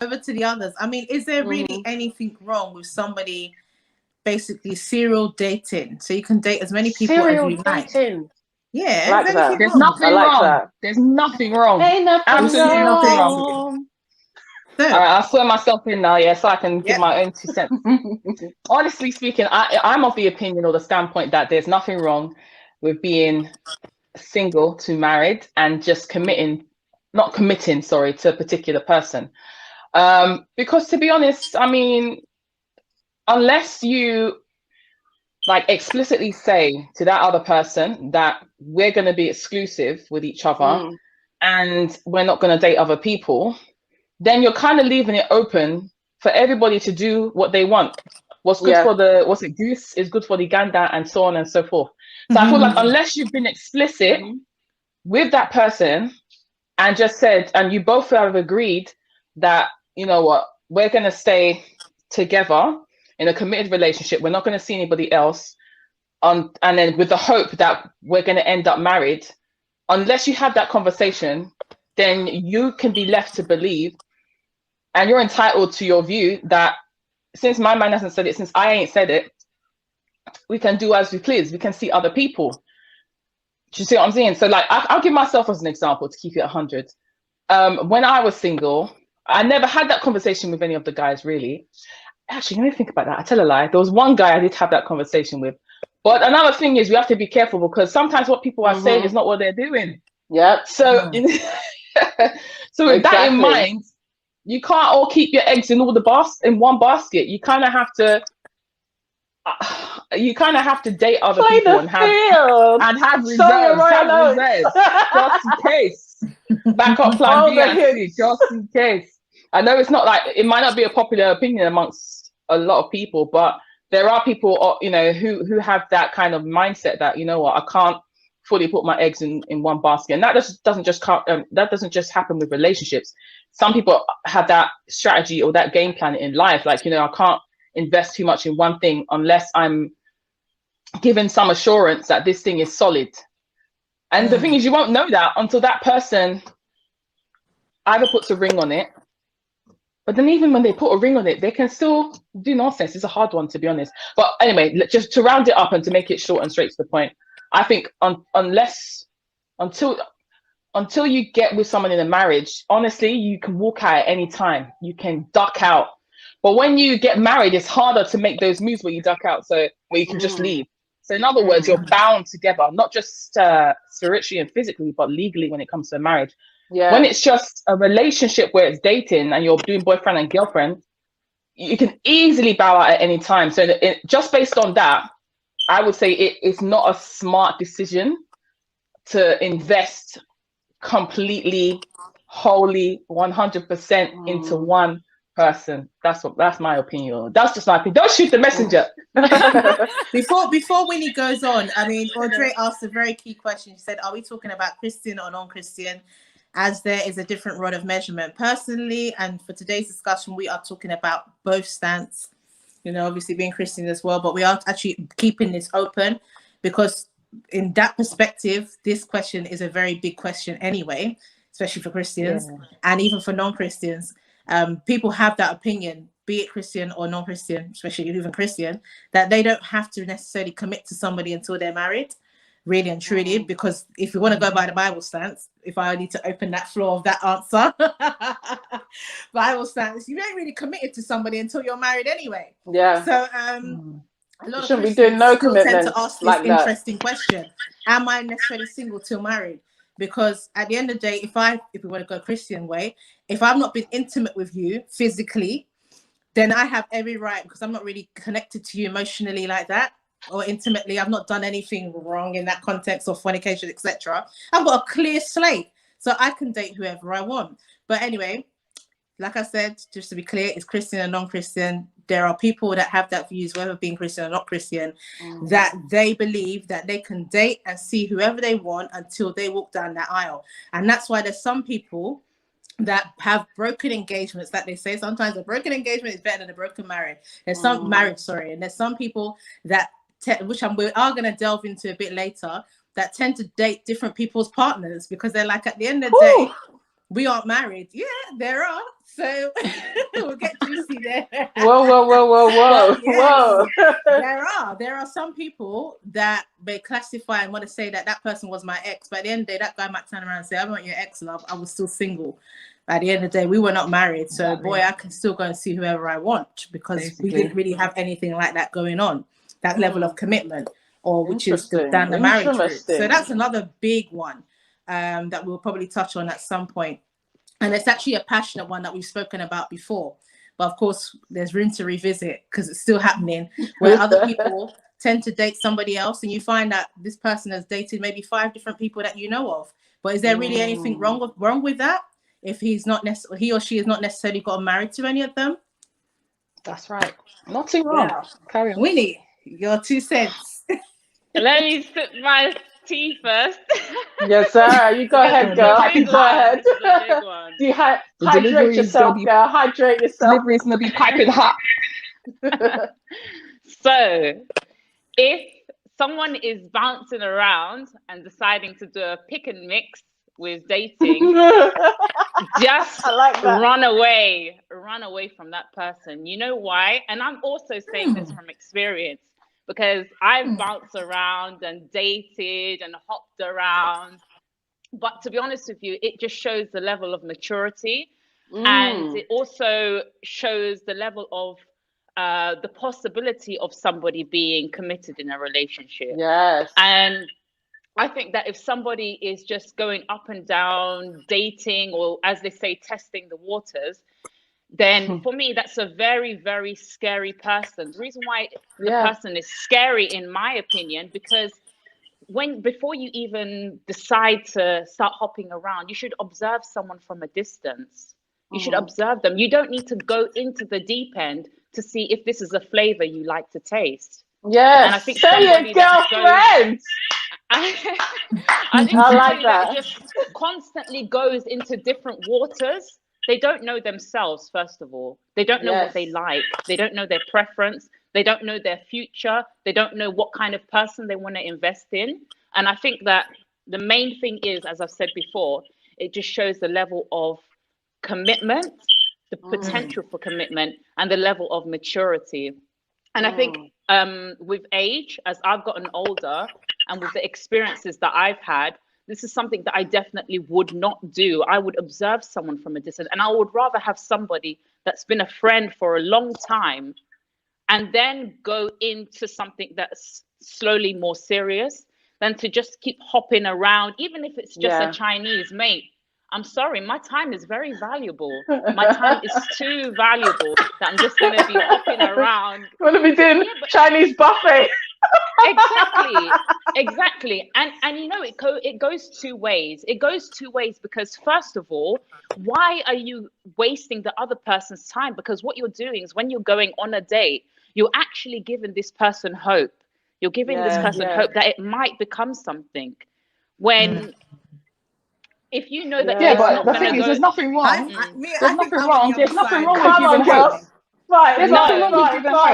over to the others. I mean, is there really anything wrong with somebody basically serial dating? So you can date as many people as Serial you like. dating. Yeah, Like is that. anything There's wrong? nothing I like wrong. that. There's nothing wrong. Ain't nothing Absolutely nothing wrong. wrong. So, All right, I'll swear myself in now, yeah, so I can give Yep. my own 2 cents. Honestly speaking, I'm of the opinion or the standpoint that there's nothing wrong with being single to married and just not committing, sorry, to a particular person. Because to be honest, I mean, unless you like explicitly say to that other person that we're going to be exclusive with each other and we're not going to date other people, then you're kind of leaving it open for everybody to do what they want. What's good for the goose is good for the gander, and so on and so forth. So I feel like unless you've been explicit with that person and just said, and you both have agreed that, you know what, we're going to stay together in a committed relationship, we're not going to see anybody else, and then with the hope that we're going to end up married, unless you have that conversation, then you can be left to believe, and you're entitled to your view, that since my man hasn't said it, since I ain't said it, we can do as we please. We can see other people. Do you see what I'm saying? So like, I'll give myself as an example to keep it 100. When I was single, I never had that conversation with any of the guys, really. Actually, let me think about that. I tell a lie. There was one guy I did have that conversation with. But another thing is, we have to be careful, because sometimes what people are saying is not what they're doing. Yep. So, so with that in mind, you can't all keep your eggs in one basket. You kind of have to. You kind of have to date other people and have reserves, just in case. Backup plan B and C, just in case. I know it's not like, it might not be a popular opinion amongst a lot of people, but there are people, you know, who have that kind of mindset that, you know what, I can't fully put my eggs in one basket. And that doesn't just happen with relationships. Some people have that strategy or that game plan in life. Like, you know, I can't invest too much in one thing unless I'm given some assurance that this thing is solid. And the thing is, you won't know that until that person either puts a ring on it. But then even when they put a ring on it, they can still do nonsense. It's a hard one, to be honest. But anyway, just to round it up and to make it short and straight to the point, I think until you get with someone in a marriage, honestly, you can walk out at any time. You can duck out. But when you get married, it's harder to make those moves where you duck out, so where you can just leave. So in other words, you're bound together, not just spiritually and physically, but legally when it comes to marriage. Yeah. When it's just a relationship where it's dating and you're doing boyfriend and girlfriend, you can easily bow out at any time. So just based on that, I would say it's not a smart decision to invest completely, wholly, 100% into one person. That's my opinion. That's just my opinion. Don't shoot the messenger. Before Winnie goes on, I mean, Audrey asked a very key question. She said, are we talking about Christian or non-Christian, as there is a different rod of measurement? Personally, and for today's discussion, we are talking about both stance, you know, obviously being Christian as well, but we are actually keeping this open, because in that perspective, this question is a very big question anyway, especially for Christians and even for non-Christians. People have that opinion, be it Christian or non-Christian, especially even Christian, that they don't have to necessarily commit to somebody until they're married, really and truly. Because if you want to go by the Bible stance, if I need to open that floor of that answer, Bible stance, you ain't really committed to somebody until you're married anyway. Yeah. So a lot of Christians doing no still tend to ask this like interesting question: am I necessarily single till married? Because at the end of the day, if we want to go Christian way, if I've not been intimate with you physically, then I have every right, because I'm not really connected to you emotionally like that, or intimately. I've not done anything wrong in that context of fornication, etc. I've got a clear slate, so I can date whoever I want. But anyway, like I said, just to be clear, it's Christian and non-Christian. There are people that have that views, whether being Christian or not Christian, that they believe that they can date and see whoever they want until they walk down that aisle. And that's why there's some people that have broken engagements, that they say sometimes a broken engagement is better than a broken marriage. There's some and there's some people that, which we are going to delve into a bit later, that tend to date different people's partners, because they're like, at the end of the day, we aren't married. Yeah, there are. So we'll get juicy there. Whoa. But yes, there are some people that may classify and want to say that that person was my ex, but at the end of the day, that guy might turn around and say, I'm not your ex, love, I was still single. At the end of the day, we were not married, so boy, I can still go and see whoever I want, because we didn't really have anything like that going on, that level of commitment, or which is down the marriage route. So that's another big one that we'll probably touch on at some point. And it's actually a passionate one that we've spoken about before. But of course, there's room to revisit because it's still happening, where other people tend to date somebody else, and you find that this person has dated maybe 5 different people that you know of. But is there really anything wrong with that? If he or she is not necessarily got married to any of them? That's right. Nothing wrong. Yeah. Carry on. Winnie, your 2 cents. Let me sip my tea first. Yes, sir. You go ahead, girl. Go ahead. Hydrate yourself, girl. Hydrate yourself. Delivery's gonna be piping hot. So, if someone is bouncing around and deciding to do a pick and mix with dating, just run away from that person. You know why? And I'm also saying this from experience, because I've bounced around and dated and hopped around. But to be honest with you, it just shows the level of maturity. And it also shows the level of the possibility of somebody being committed in a relationship. Yes. And I think that if somebody is just going up and down, dating, or as they say, testing the waters, then for me, that's a very, very scary person. The reason why the person is scary, in my opinion, because before you even decide to start hopping around, you should observe someone from a distance. You should observe them. You don't need to go into the deep end to see if this is a flavor you like to taste. Yes. And I think say it, girlfriend. I think somebody that just constantly goes into different waters, they don't know themselves, first of all. They don't know what they like. They don't know their preference. They don't know their future. They don't know what kind of person they want to invest in. And I think that the main thing is, as I've said before, it just shows the level of commitment, the potential for commitment, and the level of maturity. And I think with age, as I've gotten older, and with the experiences that I've had, this is something that I definitely would not do. I would observe someone from a distance, and I would rather have somebody that's been a friend for a long time and then go into something that's slowly more serious than to just keep hopping around, even if it's just a Chinese mate. I'm sorry, my time is very valuable. My time is too valuable that I'm just going to be hopping around. We're going to be doing Chinese buffet. Exactly. And you know, it goes 2 ways. It goes 2 ways because, first of all, why are you wasting the other person's time? Because what you're doing is, when you're going on a date, you're actually giving this person hope. You're giving this person hope that it might become something. When if you know that but the thing is, there's nothing wrong. There's nothing wrong with giving hope. Right, there's nothing wrong with giving hope.